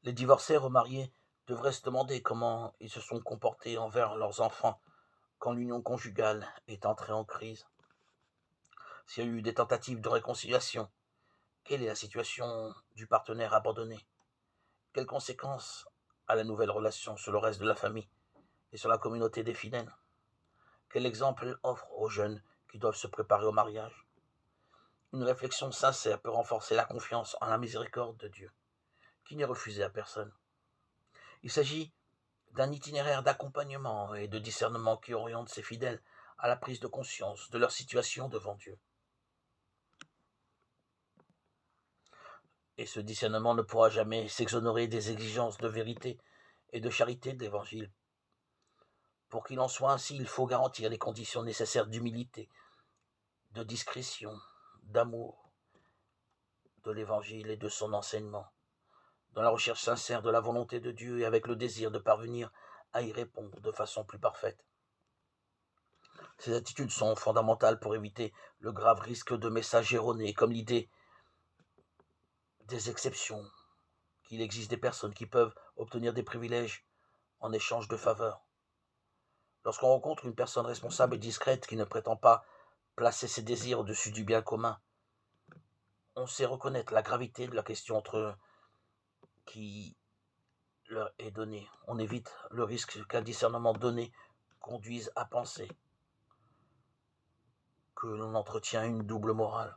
Les divorcés remariés devraient se demander comment ils se sont comportés envers leurs enfants quand l'union conjugale est entrée en crise. S'il y a eu des tentatives de réconciliation, quelle est la situation du partenaire abandonné? Quelles conséquences a la nouvelle relation sur le reste de la famille et sur la communauté des fidèles? Quel exemple offre aux jeunes qui doivent se préparer au mariage? Une réflexion sincère peut renforcer la confiance en la miséricorde de Dieu, qui n'est refusée à personne. Il s'agit d'un itinéraire d'accompagnement et de discernement qui oriente ses fidèles à la prise de conscience de leur situation devant Dieu. Et ce discernement ne pourra jamais s'exonérer des exigences de vérité et de charité de l'Évangile. Pour qu'il en soit ainsi, il faut garantir les conditions nécessaires d'humilité, de discrétion, d'amour de l'Évangile et de son enseignement, dans la recherche sincère de la volonté de Dieu et avec le désir de parvenir à y répondre de façon plus parfaite. Ces attitudes sont fondamentales pour éviter le grave risque de messages erronés, comme l'idée des exceptions, qu'il existe des personnes qui peuvent obtenir des privilèges en échange de faveurs. Lorsqu'on rencontre une personne responsable et discrète qui ne prétend pas placer ses désirs au-dessus du bien commun, on sait reconnaître la gravité de la question entre eux qui leur est donnée. On évite le risque qu'un discernement donné conduise à penser que l'on entretient une double morale.